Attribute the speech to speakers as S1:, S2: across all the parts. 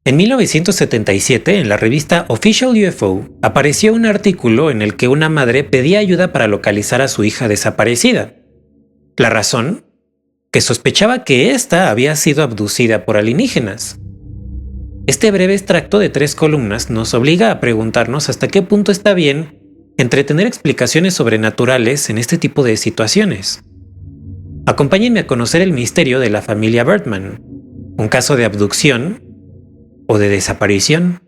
S1: En 1977, en la revista Official UFO, apareció un artículo en el que una madre pedía ayuda para localizar a su hija desaparecida. La razón, que sospechaba que ésta había sido abducida por alienígenas. Este breve extracto de 3 columnas nos obliga a preguntarnos hasta qué punto está bien entretener explicaciones sobrenaturales en este tipo de situaciones. Acompáñenme a conocer el misterio de la familia Bertman, un caso de abducción o de desaparición.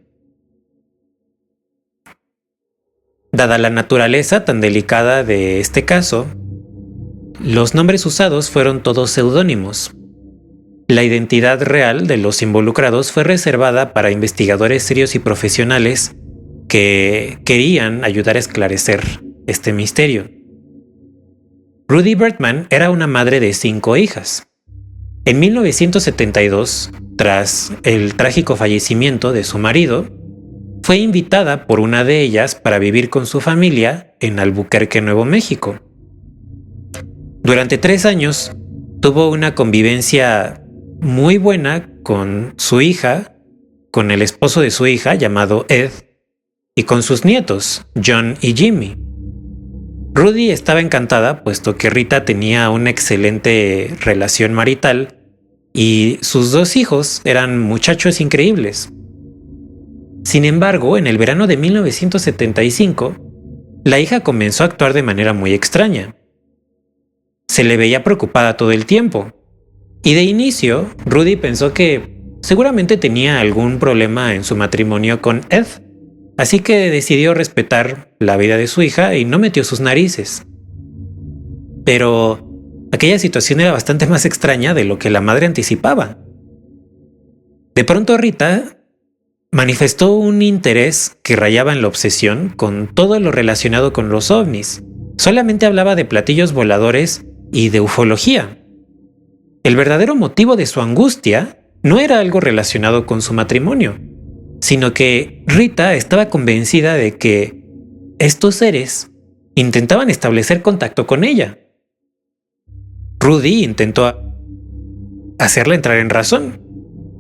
S1: Dada la naturaleza tan delicada de este caso, los nombres usados fueron todos seudónimos. La identidad real de los involucrados fue reservada para investigadores serios y profesionales que querían ayudar a esclarecer este misterio. Rudy Bertman era una madre de 5 hijas. En 1972, tras el trágico fallecimiento de su marido, fue invitada por una de ellas para vivir con su familia en Albuquerque, Nuevo México. Durante 3 años, tuvo una convivencia muy buena con su hija, con el esposo de su hija llamado Ed, y con sus nietos, John y Jimmy. Rudy estaba encantada puesto que Rita tenía una excelente relación marital y sus 2 hijos eran muchachos increíbles. Sin embargo, en el verano de 1975, la hija comenzó a actuar de manera muy extraña. Se le veía preocupada todo el tiempo, y de inicio, Rudy pensó que seguramente tenía algún problema en su matrimonio con Ed, así que decidió respetar la vida de su hija y no metió sus narices. Pero aquella situación era bastante más extraña de lo que la madre anticipaba. De pronto Rita manifestó un interés que rayaba en la obsesión con todo lo relacionado con los ovnis. Solamente hablaba de platillos voladores y de ufología. El verdadero motivo de su angustia no era algo relacionado con su matrimonio, sino que Rita estaba convencida de que estos seres intentaban establecer contacto con ella. Rudy intentó hacerla entrar en razón.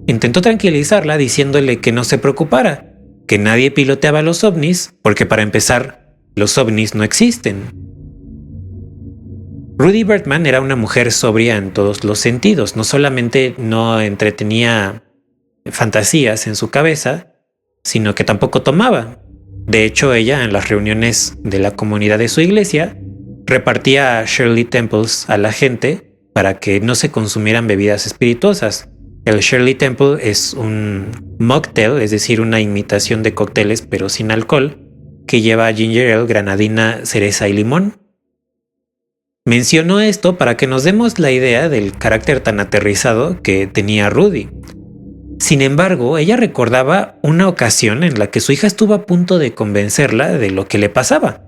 S1: Intentó tranquilizarla diciéndole que no se preocupara, que nadie piloteaba los ovnis, porque para empezar, los ovnis no existen. Rudy Bertman era una mujer sobria en todos los sentidos. No solamente no entretenía fantasías en su cabeza, sino que tampoco tomaba. De hecho, ella en las reuniones de la comunidad de su iglesia repartía Shirley Temples a la gente para que no se consumieran bebidas espirituosas. El Shirley Temple es un mocktail, es decir, una imitación de cócteles pero sin alcohol, que lleva ginger ale, granadina, cereza y limón. Mencionó esto para que nos demos la idea del carácter tan aterrizado que tenía Rudy. Sin embargo, ella recordaba una ocasión en la que su hija estuvo a punto de convencerla de lo que le pasaba.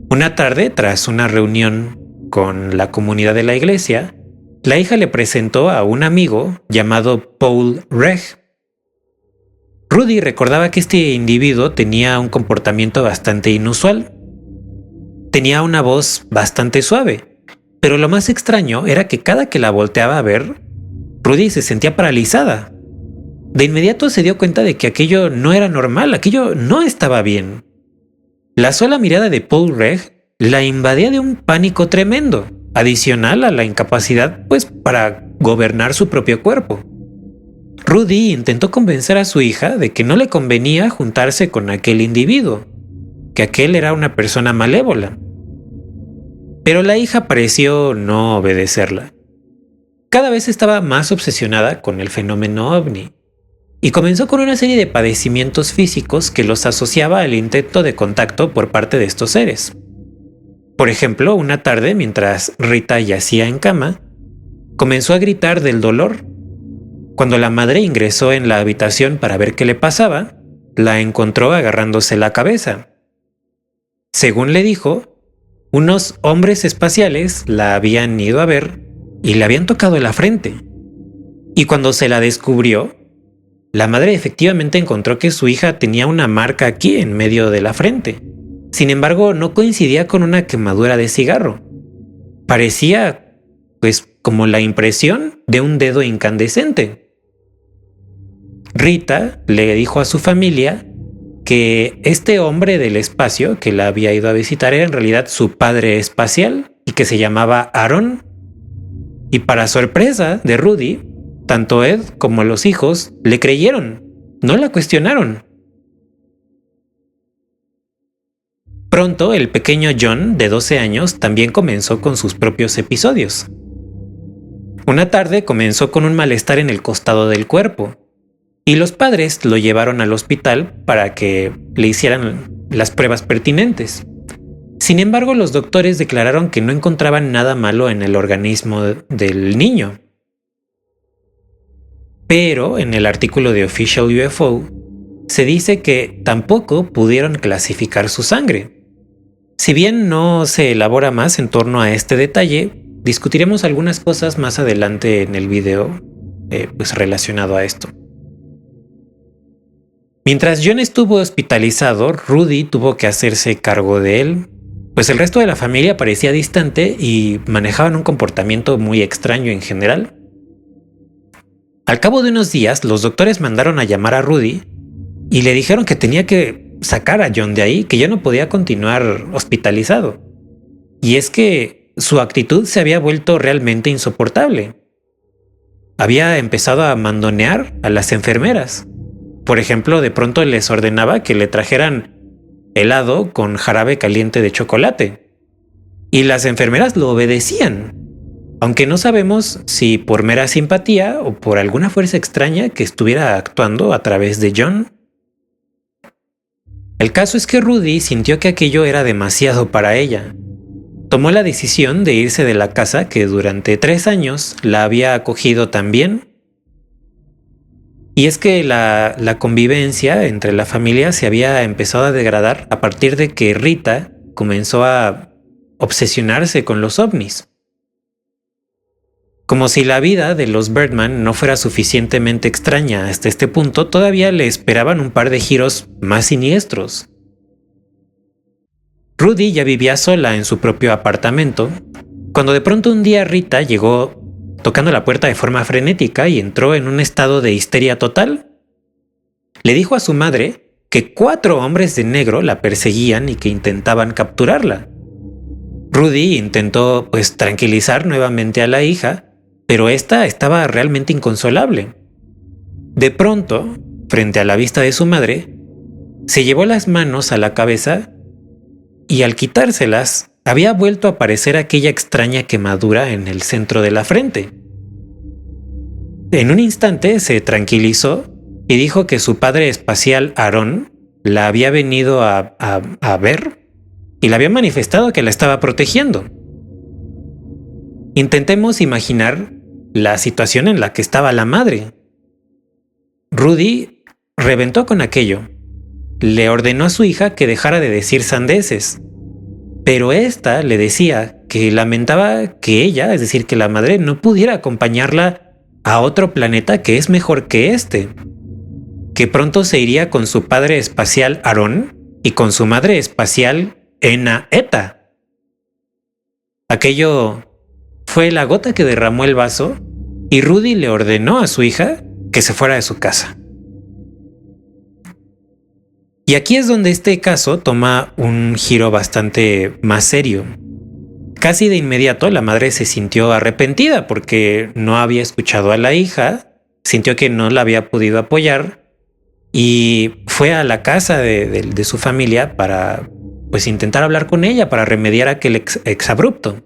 S1: Una tarde, tras una reunión con la comunidad de la iglesia, la hija le presentó a un amigo llamado Paul Reg. Rudy recordaba que este individuo tenía un comportamiento bastante inusual. Tenía una voz bastante suave, pero lo más extraño era que cada que la volteaba a ver, Rudy se sentía paralizada. De inmediato se dio cuenta de que aquello no era normal, aquello no estaba bien. La sola mirada de Paul Reg la invadía de un pánico tremendo, adicional a la incapacidad, para gobernar su propio cuerpo. Rudy intentó convencer a su hija de que no le convenía juntarse con aquel individuo, que aquel era una persona malévola. Pero la hija pareció no obedecerla. Cada vez estaba más obsesionada con el fenómeno ovni, y comenzó con una serie de padecimientos físicos que los asociaba al intento de contacto por parte de estos seres. Por ejemplo, una tarde, mientras Rita yacía en cama, comenzó a gritar del dolor. Cuando la madre ingresó en la habitación para ver qué le pasaba, la encontró agarrándose la cabeza. Según le dijo, unos hombres espaciales la habían ido a ver y le habían tocado la frente. Y cuando se la descubrió, la madre efectivamente encontró que su hija tenía una marca aquí en medio de la frente. Sin embargo, no coincidía con una quemadura de cigarro. Parecía, como la impresión de un dedo incandescente. Rita le dijo a su familia que este hombre del espacio que la había ido a visitar era en realidad su padre espacial y que se llamaba Aaron. Y para sorpresa de Rudy, tanto Ed como los hijos le creyeron, no la cuestionaron. Pronto el pequeño John, de 12 años, también comenzó con sus propios episodios. Una tarde comenzó con un malestar en el costado del cuerpo, y los padres lo llevaron al hospital para que le hicieran las pruebas pertinentes. Sin embargo, los doctores declararon que no encontraban nada malo en el organismo del niño. Pero en el artículo de Official UFO se dice que tampoco pudieron clasificar su sangre. Si bien no se elabora más en torno a este detalle, discutiremos algunas cosas más adelante en el video relacionado a esto. Mientras John estuvo hospitalizado, Rudy tuvo que hacerse cargo de él, pues el resto de la familia parecía distante y manejaban un comportamiento muy extraño en general. Al cabo de unos días, los doctores mandaron a llamar a Rudy y le dijeron que tenía que sacar a John de ahí, que ya no podía continuar hospitalizado. Y es que su actitud se había vuelto realmente insoportable. Había empezado a mandonear a las enfermeras. Por ejemplo, de pronto les ordenaba que le trajeran helado con jarabe caliente de chocolate. Y las enfermeras lo obedecían, aunque no sabemos si por mera simpatía o por alguna fuerza extraña que estuviera actuando a través de John. El caso es que Rudy sintió que aquello era demasiado para ella. Tomó la decisión de irse de la casa que durante 3 años la había acogido tan bien. Y es que la convivencia entre la familia se había empezado a degradar a partir de que Rita comenzó a obsesionarse con los ovnis. Como si la vida de los Birdman no fuera suficientemente extraña hasta este punto, todavía le esperaban un par de giros más siniestros. Rudy ya vivía sola en su propio apartamento, cuando de pronto un día Rita llegó tocando la puerta de forma frenética y entró en un estado de histeria total. Le dijo a su madre que 4 hombres de negro la perseguían y que intentaban capturarla. Rudy intentó tranquilizar nuevamente a la hija, pero esta estaba realmente inconsolable. De pronto, frente a la vista de su madre, se llevó las manos a la cabeza y al quitárselas, había vuelto a aparecer aquella extraña quemadura en el centro de la frente. En un instante se tranquilizó y dijo que su padre espacial Aaron la había venido a ver y le había manifestado que la estaba protegiendo. Intentemos imaginar la situación en la que estaba la madre. Rudy reventó con aquello. Le ordenó a su hija que dejara de decir sandeces, pero ésta le decía que lamentaba que ella, es decir, que la madre, no pudiera acompañarla a otro planeta que es mejor que este, que pronto se iría con su padre espacial Aaron y con su madre espacial Ena Eta. Aquello fue la gota que derramó el vaso y Rudy le ordenó a su hija que se fuera de su casa. Y aquí es donde este caso toma un giro bastante más serio. Casi de inmediato la madre se sintió arrepentida porque no había escuchado a la hija, sintió que no la había podido apoyar y fue a la casa de su familia para intentar hablar con ella para remediar aquel exabrupto.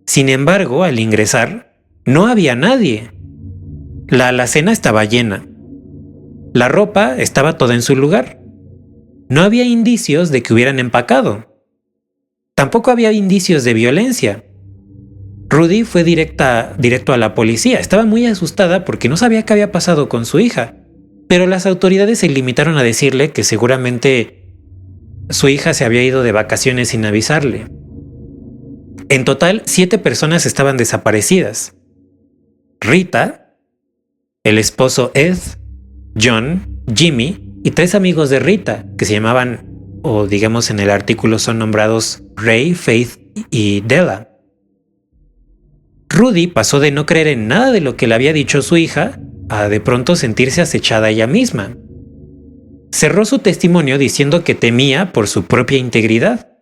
S1: Sin embargo, al ingresar, no había nadie. La alacena estaba llena. La ropa estaba toda en su lugar. No había indicios de que hubieran empacado. Tampoco había indicios de violencia. Rudy fue directo a la policía. Estaba muy asustada porque no sabía qué había pasado con su hija, pero las autoridades se limitaron a decirle que seguramente su hija se había ido de vacaciones sin avisarle. En total, 7 personas estaban desaparecidas. Rita, el esposo Ed, John, Jimmy y 3 amigos de Rita que se llamaban, o digamos en el artículo son nombrados Ray, Faith y Della. Rudy pasó de no creer en nada de lo que le había dicho su hija a de pronto sentirse acechada ella misma. Cerró su testimonio diciendo que temía por su propia integridad,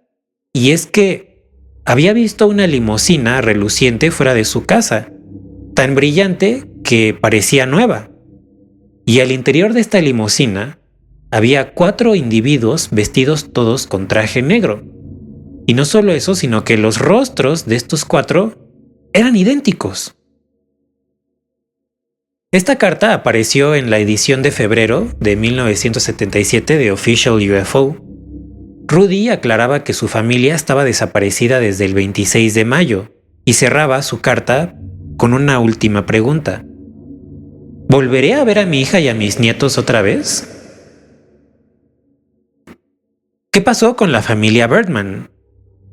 S1: y es que había visto una limusina reluciente fuera de su casa, tan brillante que parecía nueva, y al interior de esta limusina había 4 individuos vestidos todos con traje negro. Y no solo eso, sino que los rostros de estos 4 eran idénticos. Esta carta apareció en la edición de febrero de 1977 de Official UFO. Rudy aclaraba que su familia estaba desaparecida desde el 26 de mayo y cerraba su carta con una última pregunta. ¿Volveré a ver a mi hija y a mis nietos otra vez? ¿Qué pasó con la familia Birdman?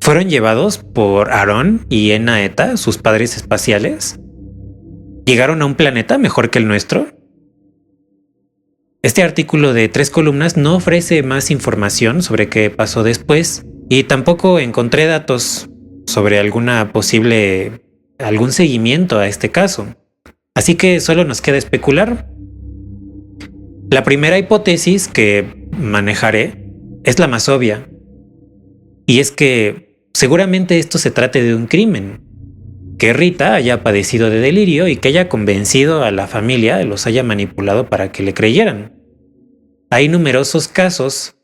S1: ¿Fueron llevados por Aaron y Enna Eta, sus padres espaciales? ¿Llegaron a un planeta mejor que el nuestro? Este artículo de 3 columnas no ofrece más información sobre qué pasó después y tampoco encontré datos sobre algún seguimiento a este caso. Así que solo nos queda especular. La primera hipótesis que manejaré es la más obvia, y es que seguramente esto se trate de un crimen, que Rita haya padecido de delirio y que haya convencido a la familia, los haya manipulado para que le creyeran. Hay numerosos casos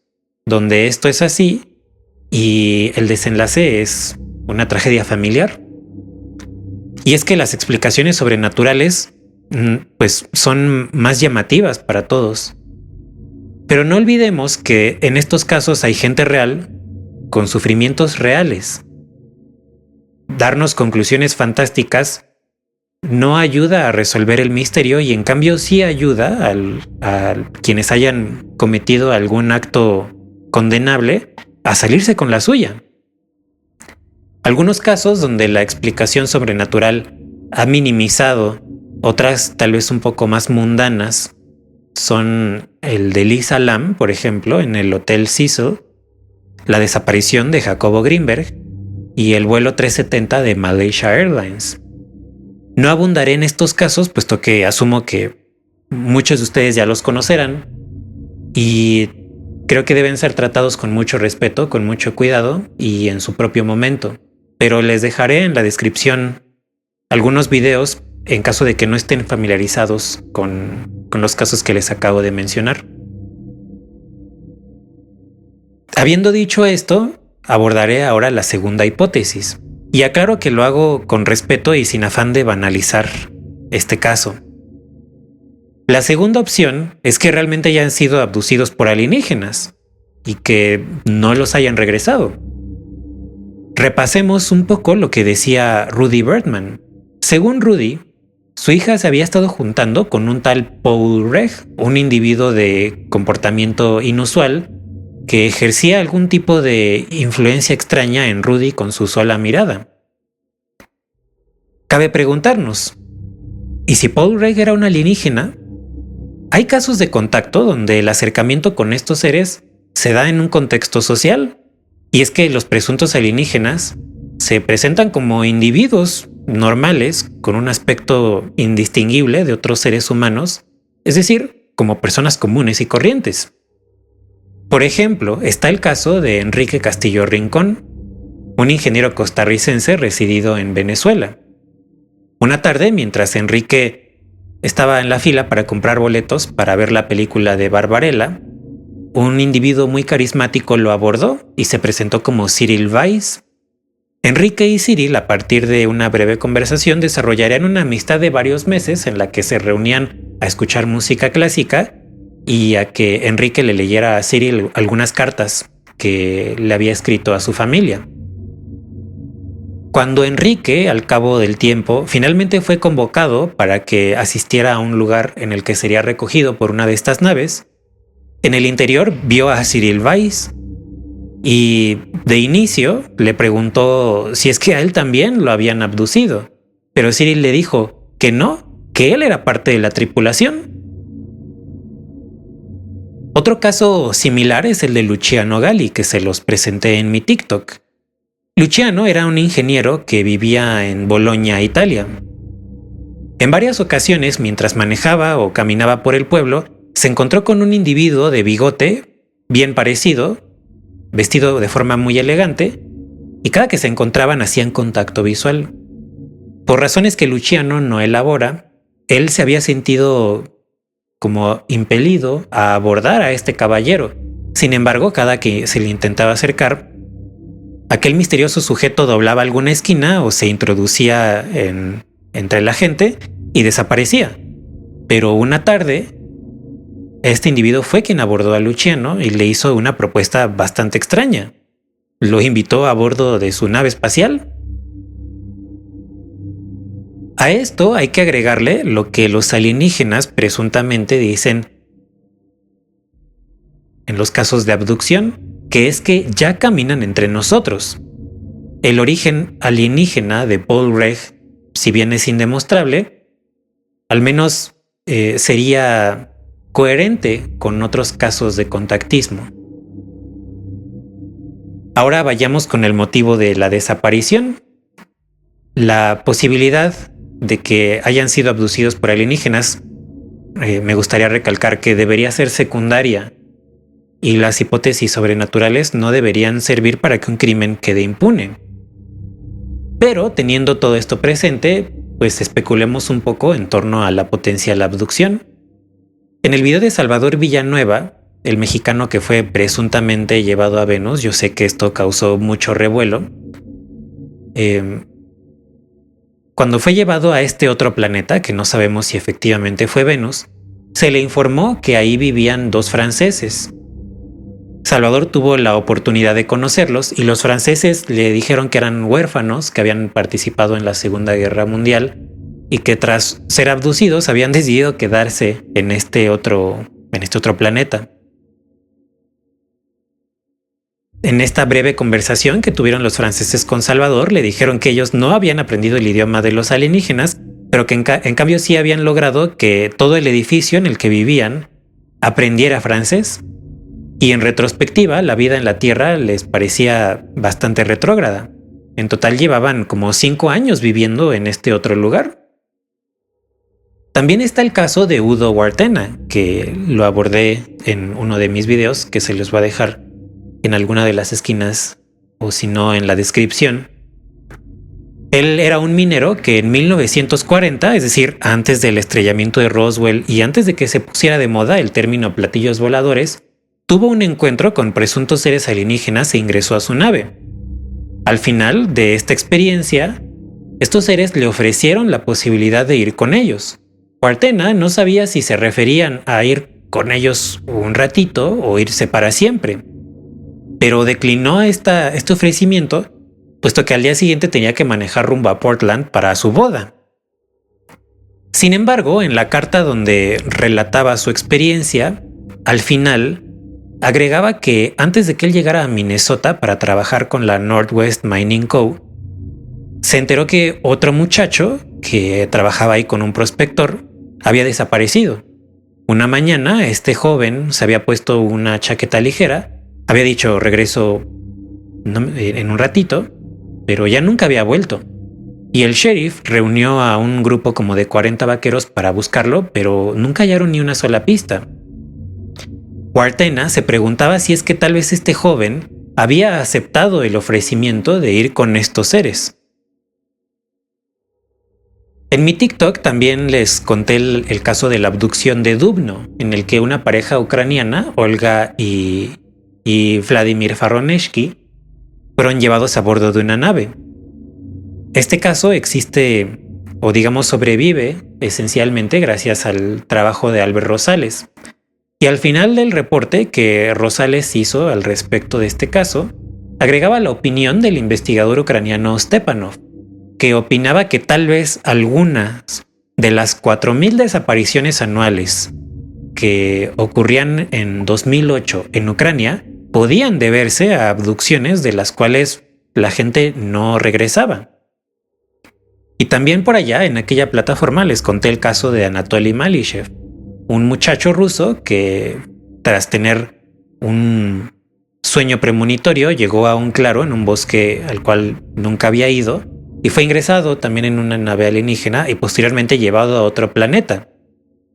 S1: donde esto es así y el desenlace es una tragedia familiar. Y es que las explicaciones sobrenaturales pues son más llamativas para todos. Pero no olvidemos que en estos casos hay gente real con sufrimientos reales. Darnos conclusiones fantásticas no ayuda a resolver el misterio y en cambio sí ayuda a quienes hayan cometido algún acto condenable a salirse con la suya. Algunos casos donde la explicación sobrenatural ha minimizado otras tal vez un poco más mundanas son el de Lisa Lam, por ejemplo, en el Hotel Cecil, la desaparición de Jacobo Greenberg y el vuelo 370 de Malaysia Airlines. No abundaré en estos casos, puesto que asumo que muchos de ustedes ya los conocerán y creo que deben ser tratados con mucho respeto, con mucho cuidado y en su propio momento. Pero les dejaré en la descripción algunos videos en caso de que no estén familiarizados con los casos que les acabo de mencionar. Habiendo dicho esto, abordaré ahora la segunda hipótesis. Y aclaro que lo hago con respeto y sin afán de banalizar este caso. La segunda opción es que realmente hayan sido abducidos por alienígenas y que no los hayan regresado. Repasemos un poco lo que decía Rudy Birdman. Según Rudy, su hija se había estado juntando con un tal Paul Reg, un individuo de comportamiento inusual que ejercía algún tipo de influencia extraña en Rudy con su sola mirada. Cabe preguntarnos, ¿y si Paul Reg era un alienígena? Hay casos de contacto donde el acercamiento con estos seres se da en un contexto social, y es que los presuntos alienígenas se presentan como individuos normales con un aspecto indistinguible de otros seres humanos, es decir, como personas comunes y corrientes. Por ejemplo, está el caso de Enrique Castillo Rincón, un ingeniero costarricense residido en Venezuela. Una tarde, mientras Enrique estaba en la fila para comprar boletos para ver la película de Barbarella, un individuo muy carismático lo abordó y se presentó como Cyril Weiss. Enrique y Cyril, a partir de una breve conversación, desarrollarían una amistad de varios meses en la que se reunían a escuchar música clásica y a que Enrique le leyera a Cyril algunas cartas que le había escrito a su familia. Cuando Enrique, al cabo del tiempo, finalmente fue convocado para que asistiera a un lugar en el que sería recogido por una de estas naves, en el interior vio a Cyril Weiss y de inicio le preguntó si es que a él también lo habían abducido, pero Cyril le dijo que no, que él era parte de la tripulación. Otro caso similar es el de Luciano Galli, que se los presenté en mi TikTok. Luciano era un ingeniero que vivía en Bolonia, Italia. En varias ocasiones, mientras manejaba o caminaba por el pueblo, se encontró con un individuo de bigote bien parecido, vestido de forma muy elegante, y cada que se encontraban hacían contacto visual. Por razones que Luciano no elabora, él se había sentido como impelido a abordar a este caballero. Sin embargo, cada que se le intentaba acercar, aquel misterioso sujeto doblaba alguna esquina o se introducía entre la gente y desaparecía. Pero una tarde, este individuo fue quien abordó a Luciano y le hizo una propuesta bastante extraña. Lo invitó a bordo de su nave espacial. A esto hay que agregarle lo que los alienígenas presuntamente dicen en los casos de abducción, que es que ya caminan entre nosotros. El origen alienígena de Paul Reg, si bien es indemostrable, al menos sería coherente con otros casos de contactismo. Ahora vayamos con el motivo de la desaparición. La posibilidad de que hayan sido abducidos por alienígenas, me gustaría recalcar que debería ser secundaria y las hipótesis sobrenaturales no deberían servir para que un crimen quede impune. Pero teniendo todo esto presente, pues especulemos un poco en torno a la potencial abducción. En el video de Salvador Villanueva, el mexicano que fue presuntamente llevado a Venus, yo sé que esto causó mucho revuelo, cuando fue llevado a este otro planeta, que no sabemos si efectivamente fue Venus, se le informó que ahí vivían 2 franceses. Salvador tuvo la oportunidad de conocerlos y los franceses le dijeron que eran huérfanos, que habían participado en la Segunda Guerra Mundial y que tras ser abducidos habían decidido quedarse en este otro planeta. En esta breve conversación que tuvieron los franceses con Salvador, le dijeron que ellos no habían aprendido el idioma de los alienígenas, pero que en cambio sí habían logrado que todo el edificio en el que vivían aprendiera francés. Y en retrospectiva, la vida en la Tierra les parecía bastante retrógrada. En total llevaban como 5 años viviendo en este otro lugar. También está el caso de Udo Wartena, que lo abordé en uno de mis videos, que se los voy a dejar en alguna de las esquinas o si no en la descripción. Él era un minero que en 1940, es decir, antes del estrellamiento de Roswell y antes de que se pusiera de moda el término platillos voladores, tuvo un encuentro con presuntos seres alienígenas e ingresó a su nave. Al final de esta experiencia, estos seres le ofrecieron la posibilidad de ir con ellos. Wartena no sabía si se referían a ir con ellos un ratito o irse para siempre, pero declinó este ofrecimiento, puesto que al día siguiente tenía que manejar rumbo a Portland para su boda. Sin embargo, en la carta donde relataba su experiencia, al final agregaba que antes de que él llegara a Minnesota para trabajar con la Northwest Mining Co., se enteró que otro muchacho que trabajaba ahí con un prospector había desaparecido. Una mañana, este joven se había puesto una chaqueta ligera, había dicho regreso en un ratito, pero ya nunca había vuelto. Y el sheriff reunió a un grupo como de 40 vaqueros para buscarlo, pero nunca hallaron ni una sola pista. Wartena se preguntaba si es que tal vez este joven había aceptado el ofrecimiento de ir con estos seres. En mi TikTok también les conté el caso de la abducción de Dubno, en el que una pareja ucraniana, Olga y Vladimir Faroneshky, fueron llevados a bordo de una nave. Este caso existe, o digamos sobrevive, esencialmente gracias al trabajo de Albert Rosales. Y al final del reporte que Rosales hizo al respecto de este caso, agregaba la opinión del investigador ucraniano Stepanov, que opinaba que tal vez algunas de las 4,000 desapariciones anuales que ocurrían en 2008 en Ucrania podían deberse a abducciones de las cuales la gente no regresaba. Y también por allá, en aquella plataforma, les conté el caso de Anatoly Malishev, un muchacho ruso que, tras tener un sueño premonitorio, llegó a un claro en un bosque al cual nunca había ido y fue ingresado también en una nave alienígena y posteriormente llevado a otro planeta,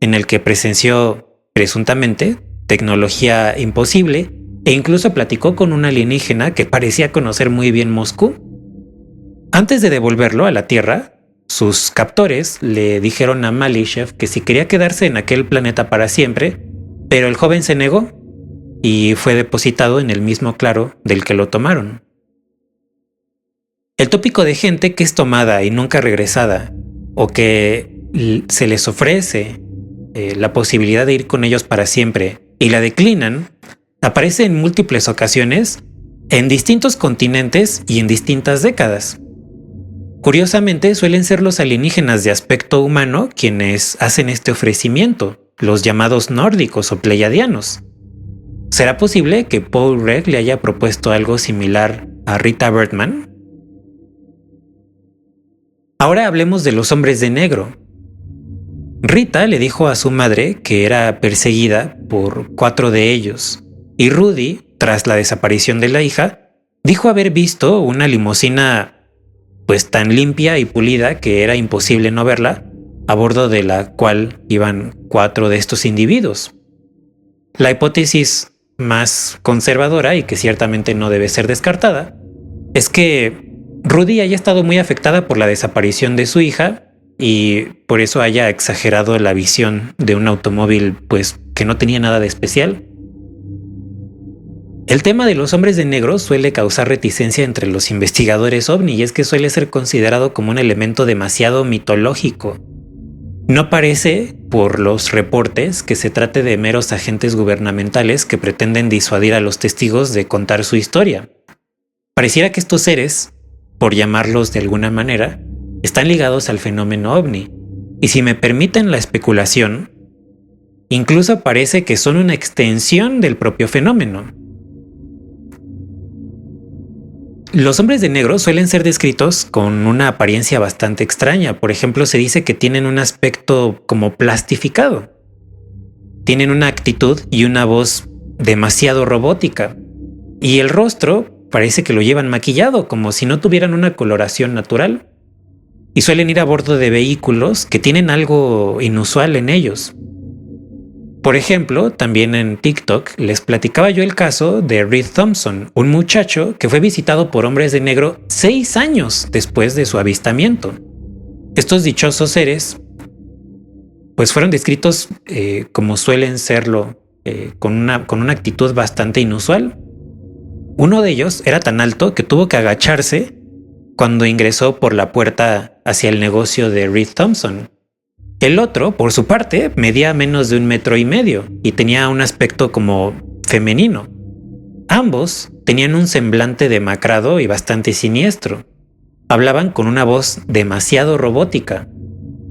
S1: en el que presenció, presuntamente, tecnología imposible e incluso platicó con un alienígena que parecía conocer muy bien Moscú. Antes de devolverlo a la Tierra, sus captores le dijeron a Malyshev que si quería quedarse en aquel planeta para siempre, pero el joven se negó y fue depositado en el mismo claro del que lo tomaron. El tópico de gente que es tomada y nunca regresada, o que se les ofrece la posibilidad de ir con ellos para siempre y la declinan, aparece en múltiples ocasiones en distintos continentes y en distintas décadas. Curiosamente, suelen ser los alienígenas de aspecto humano quienes hacen este ofrecimiento, los llamados nórdicos o pleiadianos. ¿Será posible que Paul Gregg le haya propuesto algo similar a Rita Bertman? Ahora hablemos de los hombres de negro. Rita le dijo a su madre que era perseguida por 4 de ellos, y Rudy, tras la desaparición de la hija, dijo haber visto una limusina pues tan limpia y pulida que era imposible no verla, a bordo de la cual iban 4 de estos individuos. La hipótesis más conservadora, y que ciertamente no debe ser descartada, es que Rudy haya estado muy afectada por la desaparición de su hija y por eso haya exagerado la visión de un automóvil pues que no tenía nada de especial. El tema de los hombres de negro suele causar reticencia entre los investigadores ovni, y es que suele ser considerado como un elemento demasiado mitológico. No parece, por los reportes, que se trate de meros agentes gubernamentales que pretenden disuadir a los testigos de contar su historia. Pareciera que estos seres, por llamarlos de alguna manera, están ligados al fenómeno ovni, y si me permiten la especulación, incluso parece que son una extensión del propio fenómeno. Los hombres de negro suelen ser descritos con una apariencia bastante extraña. Por ejemplo, se dice que tienen un aspecto como plastificado. Tienen una actitud y una voz demasiado robótica. Y el rostro parece que lo llevan maquillado, como si no tuvieran una coloración natural. Y suelen ir a bordo de vehículos que tienen algo inusual en ellos. Por ejemplo, también en TikTok les platicaba yo el caso de Reed Thompson, un muchacho que fue visitado por hombres de negro 6 años después de su avistamiento. Estos dichosos seres pues fueron descritos como suelen serlo, con una actitud bastante inusual. Uno de ellos era tan alto que tuvo que agacharse cuando ingresó por la puerta hacia el negocio de Reed Thompson. El otro, por su parte, medía menos de 1,5 metros y tenía un aspecto como femenino. Ambos tenían un semblante demacrado y bastante siniestro. Hablaban con una voz demasiado robótica.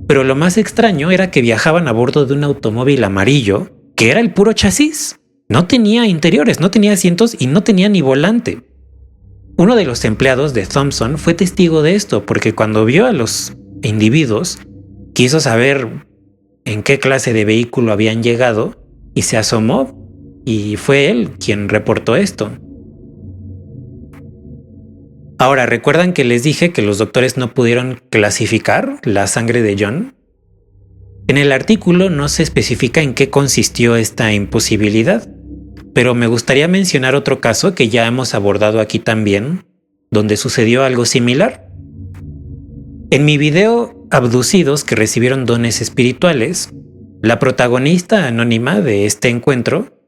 S1: Pero lo más extraño era que viajaban a bordo de un automóvil amarillo que era el puro chasis. No tenía interiores, no tenía asientos y no tenía ni volante. Uno de los empleados de Thompson fue testigo de esto porque cuando vio a los individuos, quiso saber en qué clase de vehículo habían llegado y se asomó, y fue él quien reportó esto. Ahora, ¿recuerdan que les dije que los doctores no pudieron clasificar la sangre de John? En el artículo no se especifica en qué consistió esta imposibilidad, pero me gustaría mencionar otro caso que ya hemos abordado aquí también, donde sucedió algo similar. En mi video Abducidos que recibieron dones espirituales, la protagonista anónima de este encuentro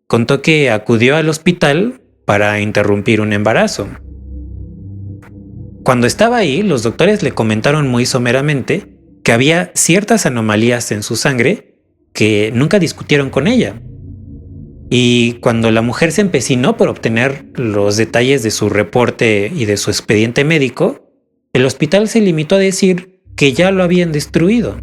S1: contó que acudió al hospital para interrumpir un embarazo. Cuando estaba ahí, los doctores le comentaron muy someramente que había ciertas anomalías en su sangre que nunca discutieron con ella. Y cuando la mujer se empecinó por obtener los detalles de su reporte y de su expediente médico, el hospital se limitó a decir que ya lo habían destruido.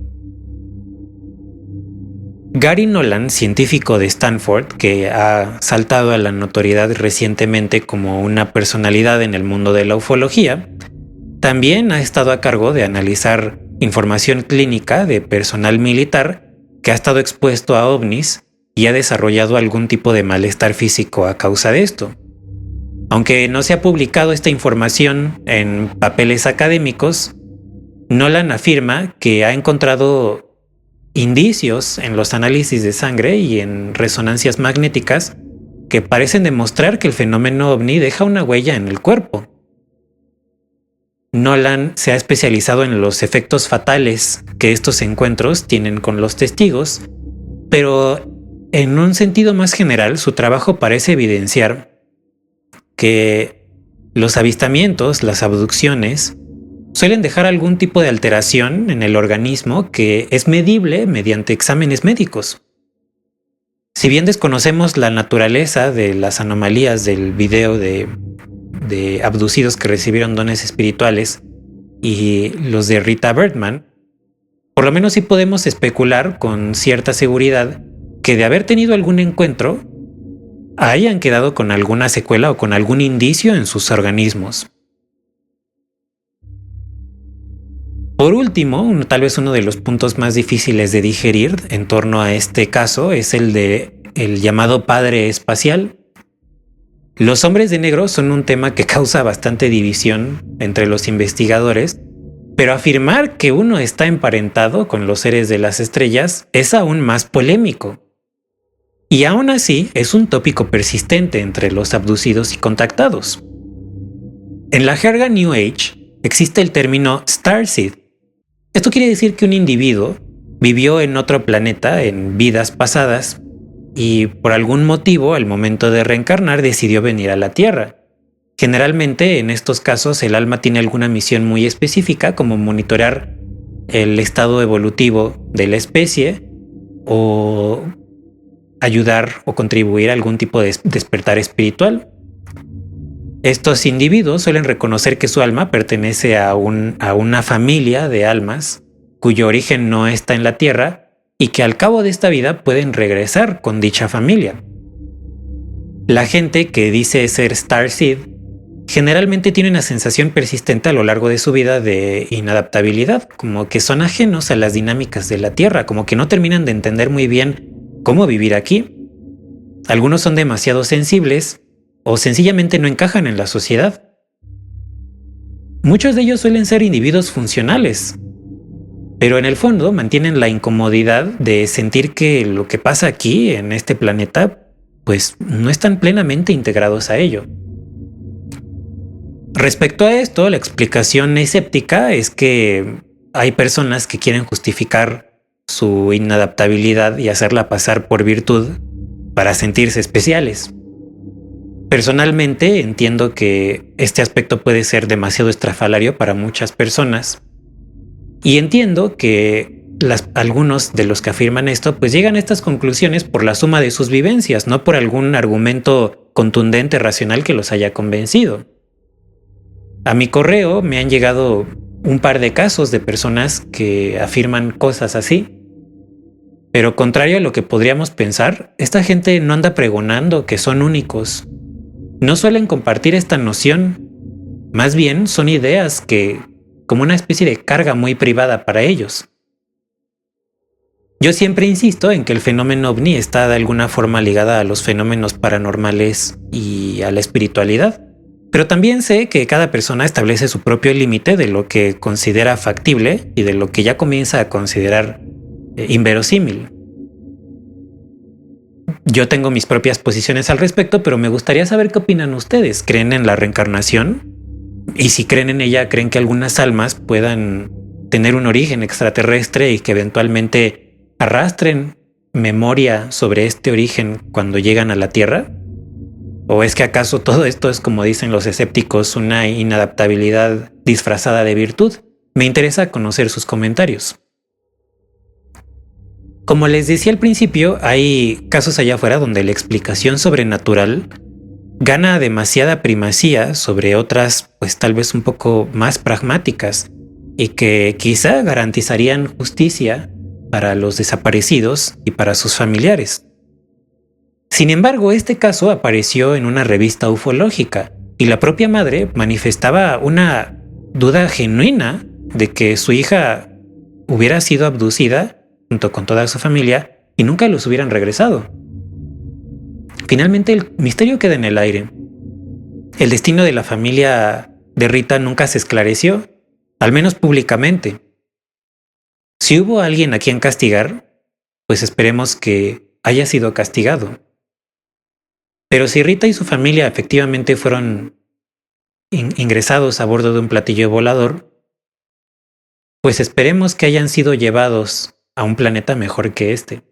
S1: Gary Nolan, científico de Stanford, que ha saltado a la notoriedad recientemente como una personalidad en el mundo de la ufología, también ha estado a cargo de analizar información clínica de personal militar que ha estado expuesto a ovnis y ha desarrollado algún tipo de malestar físico a causa de esto. Aunque no se ha publicado esta información en papeles académicos, Nolan afirma que ha encontrado indicios en los análisis de sangre y en resonancias magnéticas que parecen demostrar que el fenómeno ovni deja una huella en el cuerpo. Nolan se ha especializado en los efectos fatales que estos encuentros tienen con los testigos, pero en un sentido más general, su trabajo parece evidenciar que los avistamientos, las abducciones, suelen dejar algún tipo de alteración en el organismo que es medible mediante exámenes médicos. Si bien desconocemos la naturaleza de las anomalías del video de abducidos que recibieron dones espirituales y los de Rita Bergman, por lo menos sí podemos especular con cierta seguridad que de haber tenido algún encuentro, hayan quedado con alguna secuela o con algún indicio en sus organismos. Por último, tal vez uno de los puntos más difíciles de digerir en torno a este caso es el llamado padre espacial. Los hombres de negro son un tema que causa bastante división entre los investigadores, pero afirmar que uno está emparentado con los seres de las estrellas es aún más polémico. Y aún así es un tópico persistente entre los abducidos y contactados. En la jerga New Age existe el término starseed. Esto quiere decir que un individuo vivió en otro planeta en vidas pasadas y por algún motivo al momento de reencarnar decidió venir a la Tierra. Generalmente en estos casos el alma tiene alguna misión muy específica como monitorear el estado evolutivo de la especie o ayudar o contribuir a algún tipo de despertar espiritual. Estos individuos suelen reconocer que su alma pertenece a una familia de almas cuyo origen no está en la Tierra y que al cabo de esta vida pueden regresar con dicha familia. La gente que dice ser starseed generalmente tiene una sensación persistente a lo largo de su vida de inadaptabilidad, como que son ajenos a las dinámicas de la Tierra, como que no terminan de entender muy bien cómo vivir aquí. Algunos son demasiado sensibles o sencillamente no encajan en la sociedad. Muchos de ellos suelen ser individuos funcionales, pero en el fondo mantienen la incomodidad de sentir que lo que pasa aquí en este planeta pues no están plenamente integrados a ello. Respecto a esto, la explicación escéptica es que hay personas que quieren justificar su inadaptabilidad y hacerla pasar por virtud para sentirse especiales. Personalmente entiendo que este aspecto puede ser demasiado estrafalario para muchas personas y entiendo que algunos de los que afirman esto pues llegan a estas conclusiones por la suma de sus vivencias, no por algún argumento contundente racional que los haya convencido. A mi correo me han llegado un par de casos de personas que afirman cosas así. Pero contrario a lo que podríamos pensar, esta gente no anda pregonando que son únicos. No suelen compartir esta noción. Más bien son ideas que, como una especie de carga muy privada para ellos. Yo siempre insisto en que el fenómeno ovni está de alguna forma ligada a los fenómenos paranormales y a la espiritualidad. Pero también sé que cada persona establece su propio límite de lo que considera factible y de lo que ya comienza a considerar inverosímil. Yo tengo mis propias posiciones al respecto, pero me gustaría saber qué opinan ustedes. ¿Creen en la reencarnación? Y si creen en ella, ¿creen que algunas almas puedan tener un origen extraterrestre y que eventualmente arrastren memoria sobre este origen cuando llegan a la Tierra? ¿O es que acaso todo esto es, como dicen los escépticos, una inadaptabilidad disfrazada de virtud? Me interesa conocer sus comentarios. Como les decía al principio, hay casos allá afuera donde la explicación sobrenatural gana demasiada primacía sobre otras, pues tal vez un poco más pragmáticas y que quizá garantizarían justicia para los desaparecidos y para sus familiares. Sin embargo, este caso apareció en una revista ufológica y la propia madre manifestaba una duda genuina de que su hija hubiera sido abducida junto con toda su familia y nunca los hubieran regresado. Finalmente el misterio queda en el aire. El destino de la familia de Rita nunca se esclareció, al menos públicamente. Si hubo alguien a quien castigar, pues esperemos que haya sido castigado. Pero si Rita y su familia efectivamente fueron ingresados a bordo de un platillo volador, pues esperemos que hayan sido llevados a un planeta mejor que este.